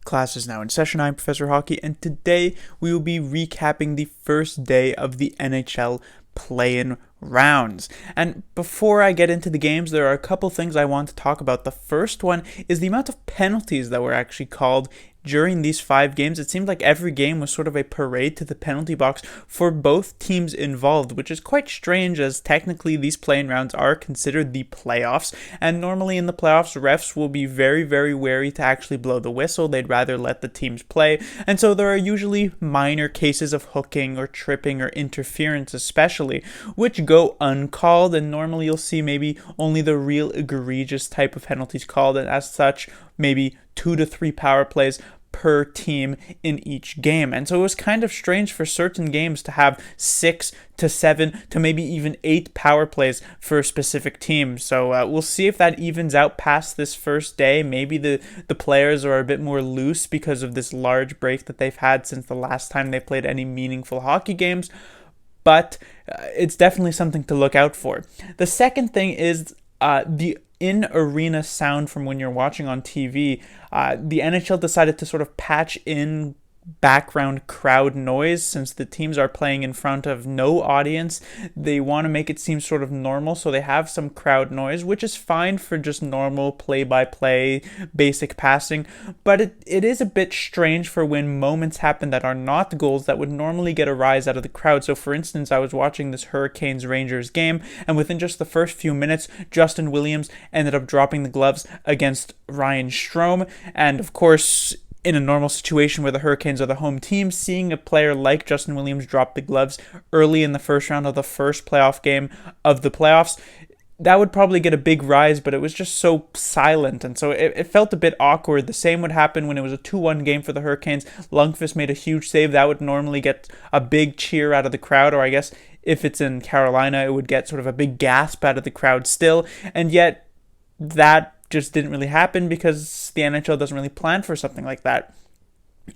Class is now in session. I'm Professor Hockey, and today we will be recapping the first day of the NHL Play-In rounds. And before I get into the games, there are a couple things I want to talk about. The first one is the amount of penalties that were actually called during these 5 games. It seemed like every game was sort of a parade to the penalty box for both teams involved, which is quite strange as technically these play-in rounds are considered the playoffs, and normally in the playoffs refs will be very, very wary to actually blow the whistle. They'd rather let the teams play, and so there are usually minor cases of hooking or tripping or interference especially, which go uncalled, and normally you'll see maybe only the real egregious type of penalties called, and as such maybe 2 to 3 power plays per team in each game. And so it was kind of strange for certain games to have 6 to 7 to maybe even 8 power plays for a specific team. So we'll see if that evens out past this first day. Maybe the players are a bit more loose because of this large break that they've had since the last time they played any meaningful hockey games. But it's definitely something to look out for. The second thing is the in-arena sound from when you're watching on TV. The NHL decided to sort of patch in background crowd noise since the teams are playing in front of no audience. They want to make it seem sort of normal, so they have some crowd noise, which is fine for just normal play-by-play basic passing, but it is a bit strange for when moments happen that are not goals that would normally get a rise out of the crowd. So for instance, I was watching this Hurricanes-Rangers game, and within just the first few minutes, Justin Williams ended up dropping the gloves against Ryan Strome, and of course, in a normal situation where the Hurricanes are the home team, seeing a player like Justin Williams drop the gloves early in the first round of the first playoff game of the playoffs, that would probably get a big rise, but it was just so silent, and so it felt a bit awkward. The same would happen when it was a 2-1 game for the Hurricanes. Lundqvist made a huge save. That would normally get a big cheer out of the crowd, or I guess if it's in Carolina, it would get sort of a big gasp out of the crowd still, and yet that just didn't really happen because the NHL doesn't really plan for something like that.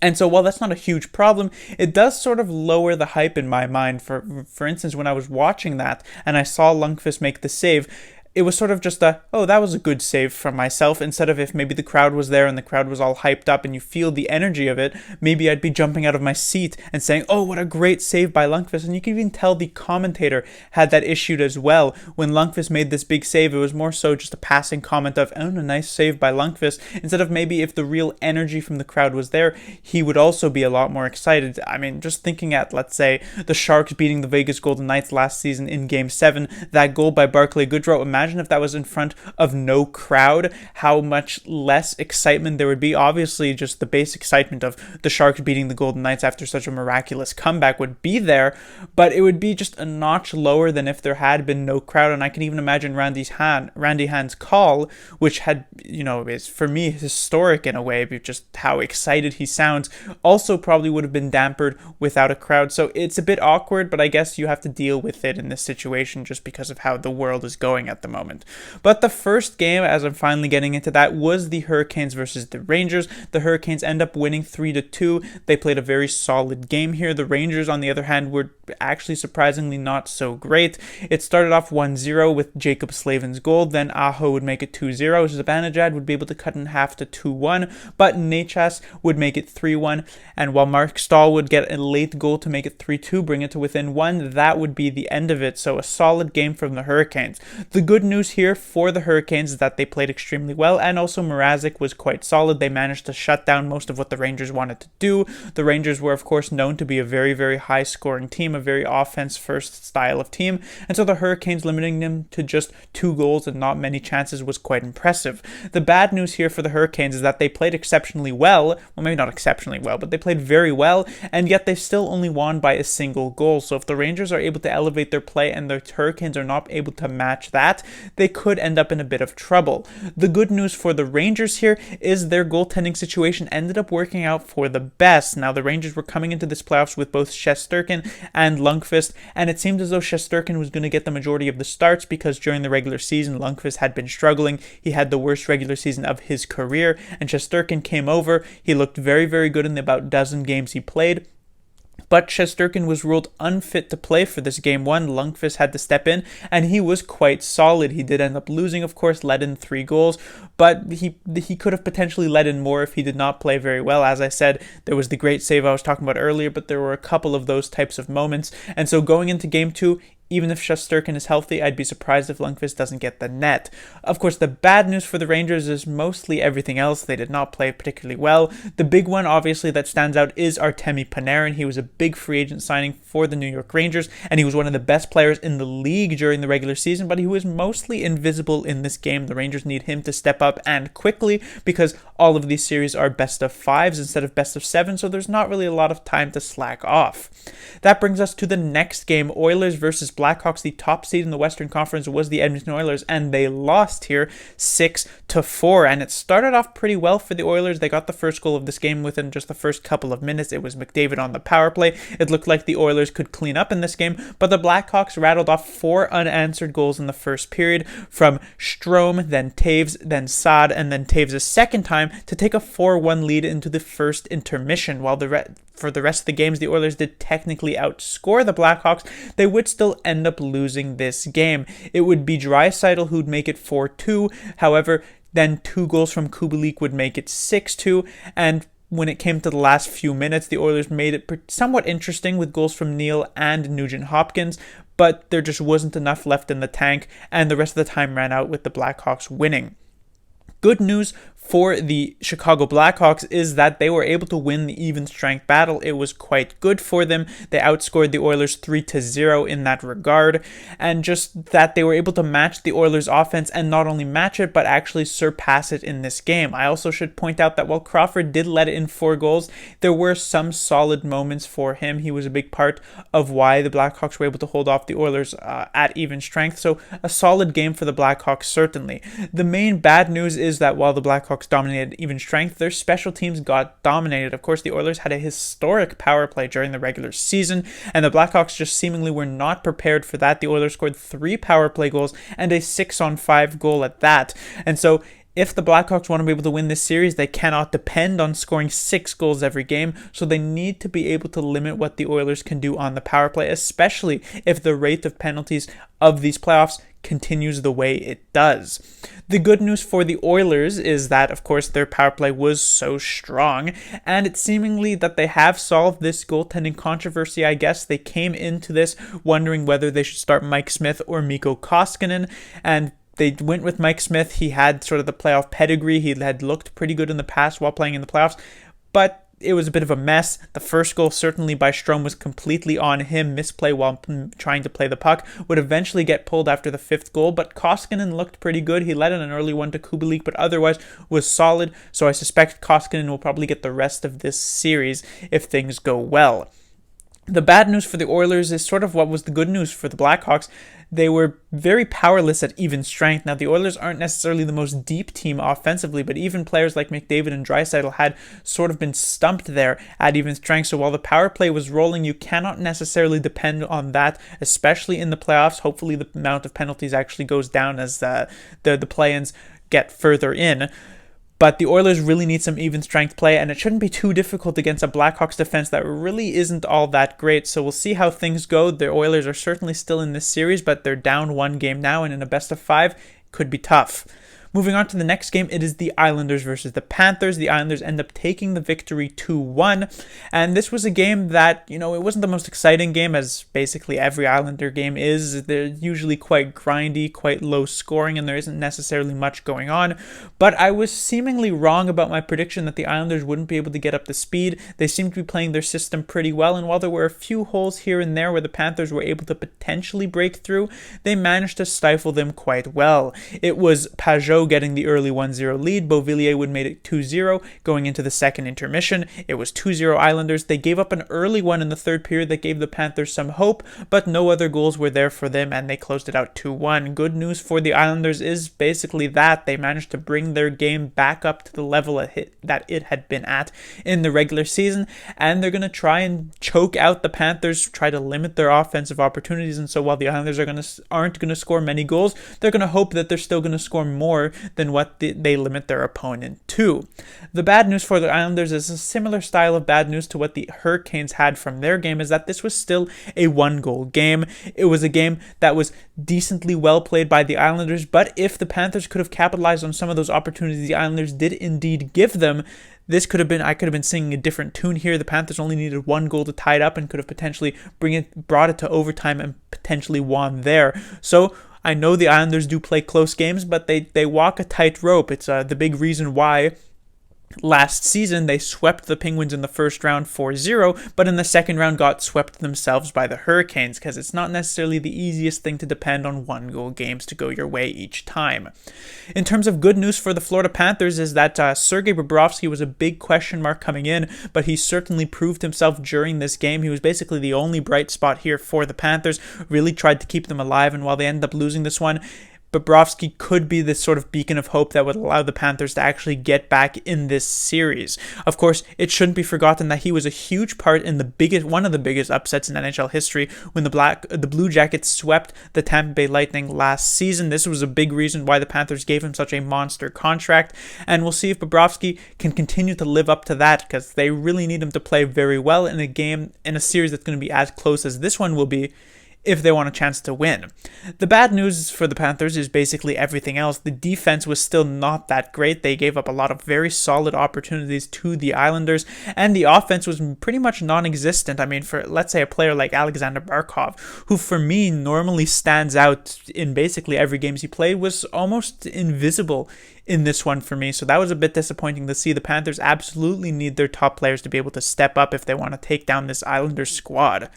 And so while that's not a huge problem, it does sort of lower the hype in my mind. For instance, when I was watching that and I saw Lundqvist make the save, it was sort of just that was a good save from myself, instead of if maybe the crowd was there and the crowd was all hyped up and you feel the energy of it, maybe I'd be jumping out of my seat and saying, oh, what a great save by Lundqvist. And you can even tell the commentator had that issue as well. When Lundqvist made this big save, it was more so just a passing comment of, a nice save by Lundqvist, instead of maybe if the real energy from the crowd was there, he would also be a lot more excited. I mean, just thinking at, let's say, the Sharks beating the Vegas Golden Knights last season in Game 7, that goal by Barclay Goodrow, imagine if that was in front of no crowd, how much less excitement there would be. Obviously, just the base excitement of the Sharks beating the Golden Knights after such a miraculous comeback would be there, but it would be just a notch lower than if there had been no crowd. And I can even imagine Randy Hand's call, which had, is for me historic in a way, just how excited he sounds, also probably would have been dampened without a crowd. So it's a bit awkward, but I guess you have to deal with it in this situation just because of how the world is going at the moment. But the first game, as I'm finally getting into that, was the Hurricanes versus the Rangers. The Hurricanes end up winning 3-2. They played a very solid game here. The Rangers, on the other hand, were actually surprisingly not so great. It started off 1-0 with Jacob Slavin's goal. Then Aho would make it 2-0. Zibanejad would be able to cut in half to 2-1, but Necas would make it 3-1. And while Mark Stahl would get a late goal to make it 3-2, bring it to within 1, that would be the end of it. So a solid game from the Hurricanes. The good news here for the Hurricanes is that they played extremely well, and also Mrazek was quite solid. They managed to shut down most of what the Rangers wanted to do. The Rangers were, of course, known to be a very, very high-scoring team, a very offense-first style of team, and so the Hurricanes limiting them to just 2 goals and not many chances was quite impressive. The bad news here for the Hurricanes is that they played exceptionally well, maybe not exceptionally well, but they played very well, and yet they still only won by a single goal. So if the Rangers are able to elevate their play and the Hurricanes are not able to match that, they could end up in a bit of trouble. The good news for the Rangers here is their goaltending situation ended up working out for the best. Now, the Rangers were coming into this playoffs with both Shesterkin and Lundqvist, and it seemed as though Shesterkin was going to get the majority of the starts because during the regular season, Lundqvist had been struggling. He had the worst regular season of his career, and Shesterkin came over. He looked very, very good in the about dozen games he played. But Shesterkin was ruled unfit to play for this game 1. Lundqvist had to step in, and he was quite solid. He did end up losing, of course, let in 3 goals, but he could have potentially let in more if he did not play very well. As I said, there was the great save I was talking about earlier, but there were a couple of those types of moments. And so going into game 2, even if Shesterkin is healthy, I'd be surprised if Lundqvist doesn't get the net. Of course, the bad news for the Rangers is mostly everything else. They did not play particularly well. The big one, obviously, that stands out is Artemi Panarin. He was a big free agent signing for the New York Rangers, and he was one of the best players in the league during the regular season, but he was mostly invisible in this game. The Rangers need him to step up and quickly, because all of these series are best of 5s instead of best of 7, so there's not really a lot of time to slack off. That brings us to the next game, Oilers versus Blackhawks. The top seed in the Western Conference was the Edmonton Oilers, and they lost here 6-4. And it started off pretty well for the Oilers. They got the first goal of this game within just the first couple of minutes. It was McDavid on the power play. It looked like the Oilers could clean up in this game, but the Blackhawks rattled off 4 unanswered goals in the first period from Strome, then Taves, then Saad, and then Taves a second time to take a 4-1 lead into the first intermission. While for the rest of the games, the Oilers did technically outscore the Blackhawks, they would still end up losing this game. It would be Draisaitl who'd make it 4-2. However, then 2 goals from Kubalik would make it 6-2. And when it came to the last few minutes, the Oilers made it somewhat interesting with goals from Neal and Nugent-Hopkins, but there just wasn't enough left in the tank, and the rest of the time ran out with the Blackhawks winning. Good news for the Chicago Blackhawks is that they were able to win the even strength battle. It was quite good for them. They outscored the Oilers 3-0 in that regard, and just that they were able to match the Oilers offense, and not only match it, but actually surpass it in this game. I also should point out that while Crawford did let in 4 goals, there were some solid moments for him. He was a big part of why the Blackhawks were able to hold off the Oilers at even strength, so a solid game for the Blackhawks certainly. The main bad news is that while the Blackhawks dominated even strength, their special teams got dominated. Of course, the Oilers had a historic power play during the regular season, and the Blackhawks just seemingly were not prepared for that. The Oilers scored 3 power play goals and a 6-on-5 goal at that. And so if the Blackhawks want to be able to win this series, they cannot depend on scoring 6 goals every game, so they need to be able to limit what the Oilers can do on the power play, especially if the rate of penalties of these playoffs continues the way it does. The good news for the Oilers is that, of course, their power play was so strong, and it's seemingly that they have solved this goaltending controversy, I guess. They came into this wondering whether they should start Mike Smith or Mikko Koskinen, and they went with Mike Smith. He had sort of the playoff pedigree. He had looked pretty good in the past while playing in the playoffs, but it was a bit of a mess. The first goal, certainly by Strome, was completely on him. Misplay while trying to play the puck. Would eventually get pulled after the 5th goal, but Koskinen looked pretty good. He let in an early one to Kubalik, but otherwise was solid, so I suspect Koskinen will probably get the rest of this series if things go well. The bad news for the Oilers is sort of what was the good news for the Blackhawks. They were very powerless at even strength. Now, the Oilers aren't necessarily the most deep team offensively, but even players like McDavid and Draisaitl had sort of been stumped there at even strength. So while the power play was rolling, you cannot necessarily depend on that, especially in the playoffs. Hopefully the amount of penalties actually goes down as the play-ins get further in. But the Oilers really need some even strength play, and it shouldn't be too difficult against a Blackhawks defense that really isn't all that great. So we'll see how things go. The Oilers are certainly still in this series, but they're down 1 game now, and in a best of 5, could be tough. Moving on to the next game, it is the Islanders versus the Panthers. The Islanders end up taking the victory 2-1, and this was a game that, it wasn't the most exciting game, as basically every Islander game is. They're usually quite grindy, quite low scoring, and there isn't necessarily much going on, but I was seemingly wrong about my prediction that the Islanders wouldn't be able to get up to speed. They seemed to be playing their system pretty well, and while there were a few holes here and there where the Panthers were able to potentially break through, they managed to stifle them quite well. It was Pajot getting the early 1-0 lead. Beauvillier would make it 2-0 going into the second intermission. It was 2-0 Islanders. They gave up an early one in the third period that gave the Panthers some hope, but no other goals were there for them, and they closed it out 2-1. Good news for the Islanders is basically that they managed to bring their game back up to the level that it had been at in the regular season, and they're going to try and choke out the Panthers, try to limit their offensive opportunities. And so while the Islanders aren't going to score many goals, they're going to hope that they're still going to score more more than what they limit their opponent to. The bad news for the Islanders is a similar style of bad news to what the Hurricanes had from their game, is that this was still a one-goal game. It was a game that was decently well played by the Islanders, but if the Panthers could have capitalized on some of those opportunities the Islanders did indeed give them, I could have been singing a different tune here. The Panthers only needed one goal to tie it up and could have potentially brought it to overtime and potentially won there. So I know the Islanders do play close games, but they walk a tight rope. It's the big reason why last season they swept the Penguins in the first round 4-0, but in the second round got swept themselves by the Hurricanes, because it's not necessarily the easiest thing to depend on one-goal games to go your way each time. In terms of good news for the Florida Panthers is that Sergei Bobrovsky was a big question mark coming in, but he certainly proved himself during this game. He was basically the only bright spot here for the Panthers, really tried to keep them alive, and while they ended up losing this one, Bobrovsky could be this sort of beacon of hope that would allow the Panthers to actually get back in this series. Of course, it shouldn't be forgotten that he was a huge part in one of the biggest upsets in NHL history when the Blue Jackets swept the Tampa Bay Lightning last season. This was a big reason why the Panthers gave him such a monster contract, and we'll see if Bobrovsky can continue to live up to that, because they really need him to play very well in a series that's going to be as close as this one will be, if they want a chance to win. The bad news for the Panthers is basically everything else. The defense was still not that great. They gave up a lot of very solid opportunities to the Islanders, and the offense was pretty much non-existent. I mean, for, let's say, a player like Alexander Barkov, who for me normally stands out in basically every game he played, was almost invisible in this one for me. So that was a bit disappointing to see. The Panthers absolutely need their top players to be able to step up if they want to take down this Islanders squad.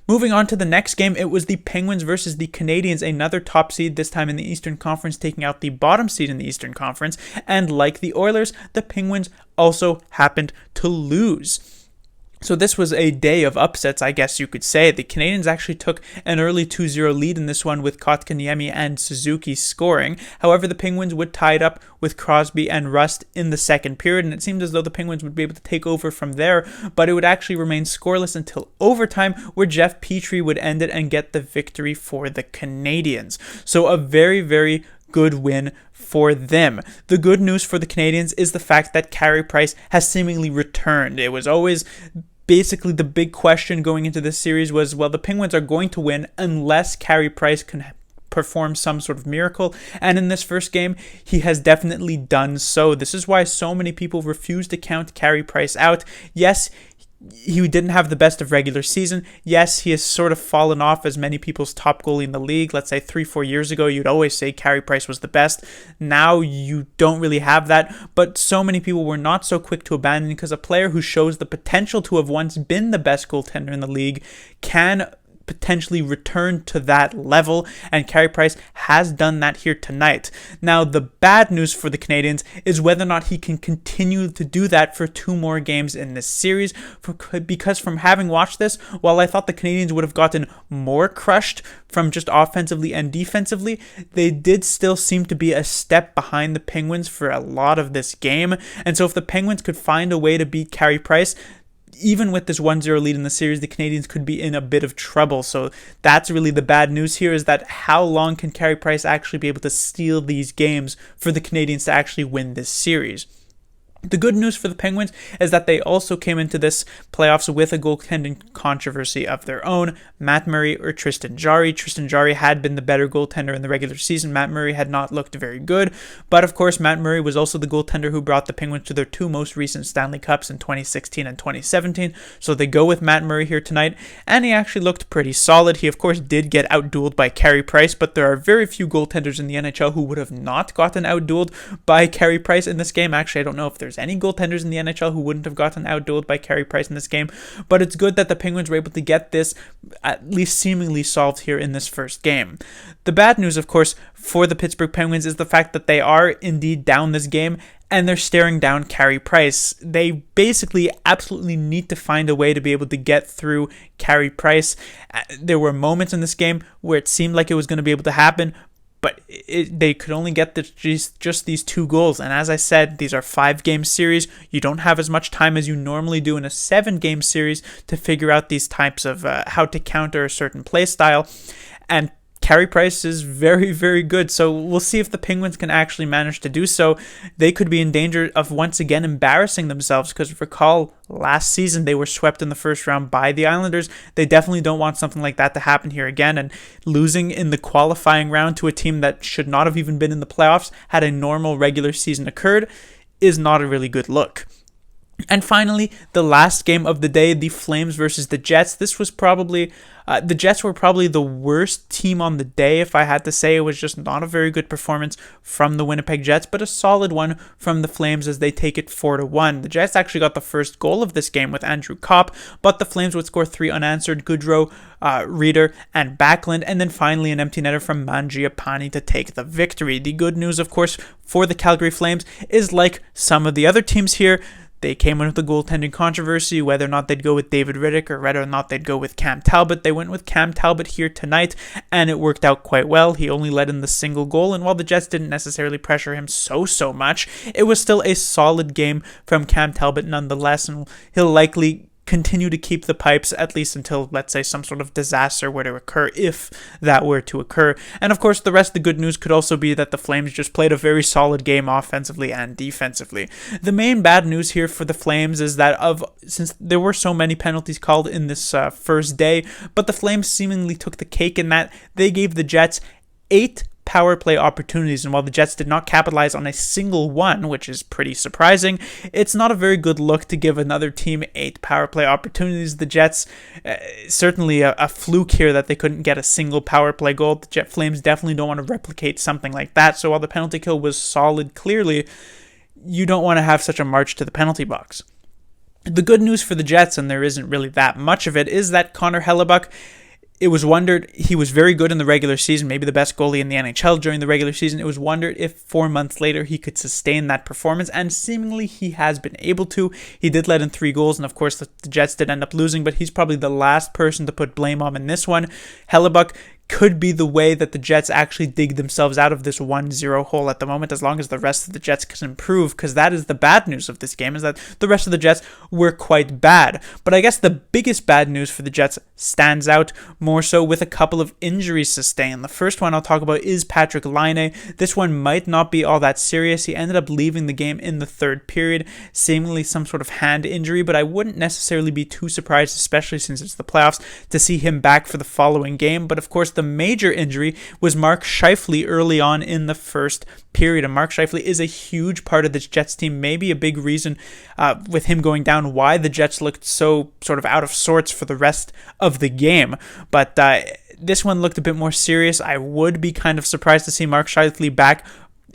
Moving on to the next game, it was the Penguins versus the Canadiens, another top seed, this time in the Eastern Conference, taking out the bottom seed in the Eastern Conference. And like the Oilers, the Penguins also happened to lose. So this was a day of upsets, I guess you could say. The Canadiens actually took an early 2-0 lead in this one with Kotkaniemi and Suzuki scoring. However, the Penguins would tie it up with Crosby and Rust in the second period, and it seemed as though the Penguins would be able to take over from there, but it would actually remain scoreless until overtime, where Jeff Petrie would end it and get the victory for the Canadiens. So a very, very good win for them. The good news for the Canadiens is the fact that Carey Price has seemingly returned. It was always basically the big question going into this series was, well, the Penguins are going to win unless Carey Price can perform some sort of miracle, and in this first game, he has definitely done so. This is why so many people refuse to count Carey Price out. Yes, he didn't have the best of regular season. Yes, he has sort of fallen off as many people's top goalie in the league. Let's say 3-4 years ago, you'd always say Carey Price was the best. Now you don't really have that, but so many people were not so quick to abandon, because a player who shows the potential to have once been the best goaltender in the league can potentially return to that level, and Carey Price has done that here tonight. Now, the bad news for the Canadiens is whether or not he can continue to do that for 2 more games in this series, because from having watched this, while I thought the Canadiens would have gotten more crushed from just offensively and defensively, they did still seem to be a step behind the Penguins for a lot of this game, and so if the Penguins could find a way to beat Carey Price, even with this 1-0 lead in the series, the Canadiens could be in a bit of trouble. So that's really the bad news here, is that how long can Carey Price actually be able to steal these games for the Canadiens to actually win this series? The good news for the Penguins is that they also came into this playoffs with a goaltending controversy of their own. Matt Murray or Tristan Jarry. Tristan Jarry had been the better goaltender in the regular season. Matt Murray had not looked very good. But of course, Matt Murray was also the goaltender who brought the Penguins to their 2 most recent Stanley Cups in 2016 and 2017. So they go with Matt Murray here tonight, and he actually looked pretty solid. He of course did get outdueled by Carey Price, but there are very few goaltenders in the NHL who would have not gotten outdueled by Carey Price in this game. Actually, I don't know if there's any goaltenders in the NHL who wouldn't have gotten outdueled by Carey Price in this game, but it's good that the Penguins were able to get this at least seemingly solved here in this first game. The bad news, of course, for the Pittsburgh Penguins is the fact that they are indeed down this game, and they're staring down Carey Price. They basically absolutely need to find a way to be able to get through Carey Price. There were moments in this game where it seemed like it was going to be able to happen, but they could only get just these 2 goals. And as I said, these are 5-game series. You don't have as much time as you normally do in a 7-game series to figure out these types of how to counter a certain play style. And carry price is very, very good. So we'll see if the Penguins can actually manage to do so. They could be in danger of once again embarrassing themselves, because recall last season they were swept in the first round by the Islanders. They definitely don't want something like that to happen here again, and losing in the qualifying round to a team that should not have even been in the playoffs had a normal regular season occurred is not a really good look. And finally, the last game of the day, the Flames versus the Jets. This was probably, the Jets were probably the worst team on the day, if I had to say. It was just not a very good performance from the Winnipeg Jets, but a solid one from the Flames as they take it 4-1. The Jets actually got the first goal of this game with Andrew Kopp, but the Flames would score 3 unanswered: Goodrow, Reeder, and Backlund, and then finally an empty netter from Mangiapane to take the victory. The good news, of course, for the Calgary Flames is, like some of the other teams here, they came in with the goaltending controversy, whether or not they'd go with David Riddick or whether or not they'd go with Cam Talbot. They went with Cam Talbot here tonight, and it worked out quite well. He only let in the single goal, and while the Jets didn't necessarily pressure him so much, it was still a solid game from Cam Talbot nonetheless, and he'll likely continue to keep the pipes at least until, let's say, some sort of disaster were to occur, if that were to occur. And of course, the rest of the good news could also be that the Flames just played a very solid game offensively and defensively. The main bad news here for the Flames is that since there were so many penalties called in this first day, but the Flames seemingly took the cake in that they gave the Jets 8 power play opportunities, and while the Jets did not capitalize on a single one, which is pretty surprising, it's not a very good look to give another team 8 power play opportunities. The Jets, certainly a fluke here that they couldn't get a single power play goal. The Jet Flames definitely don't want to replicate something like that, so while the penalty kill was solid, clearly, you don't want to have such a march to the penalty box. The good news for the Jets, and there isn't really that much of it, is that Connor Hellebuck, it was wondered, he was very good in the regular season, maybe the best goalie in the NHL during the regular season. It was wondered if 4 months later he could sustain that performance, and seemingly he has been able to. He did let in 3 goals, and of course the Jets did end up losing, but he's probably the last person to put blame on in this one. Hellebuck could be the way that the Jets actually dig themselves out of this 1-0 hole at the moment, as long as the rest of the Jets can improve, because that is the bad news of this game, is that the rest of the Jets were quite bad. But I guess the biggest bad news for the Jets stands out more so with a couple of injuries sustained. The first one I'll talk about is Patrick Laine. This one might not be all that serious. He ended up leaving the game in the third period, seemingly some sort of hand injury, but I wouldn't necessarily be too surprised, especially since it's the playoffs, to see him back for the following game. But of course, the major injury was Mark Scheifele early on in the first period, and Mark Scheifele is a huge part of this Jets team, maybe a big reason with him going down why the Jets looked so sort of out of sorts for the rest of the game. But this one looked a bit more serious. I would be kind of surprised to see Mark Scheifele back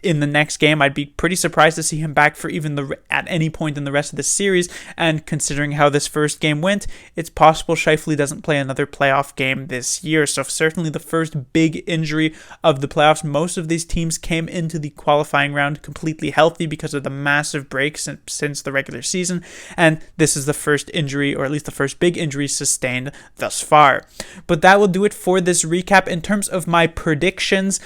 in the next game. I'd be pretty surprised to see him back for even at any point in the rest of the series, and considering how this first game went, it's possible Scheifele doesn't play another playoff game this year. So certainly the first big injury of the playoffs. Most of these teams came into the qualifying round completely healthy because of the massive breaks since the regular season, and this is the first injury, or at least the first big injury sustained thus far. But that will do it for this recap. In terms of my predictions,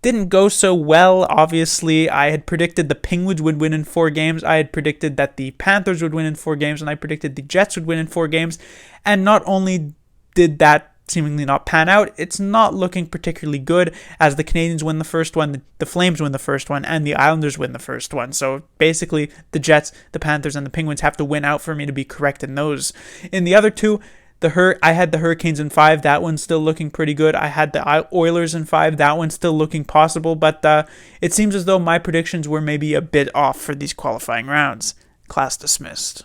didn't go so well. Obviously, I had predicted the Penguins would win in 4 games. I had predicted that the Panthers would win in 4 games, and I predicted the Jets would win in 4 games. And not only did that seemingly not pan out, it's not looking particularly good, as the Canadiens win the first one, the Flames win the first one, and the Islanders win the first one. So basically, the Jets, the Panthers, and the Penguins have to win out for me to be correct in those. In the other two, I had the Hurricanes in 5. That one's still looking pretty good. I had the Oilers in 5. That one's still looking possible. But it seems as though my predictions were maybe a bit off for these qualifying rounds. Class dismissed.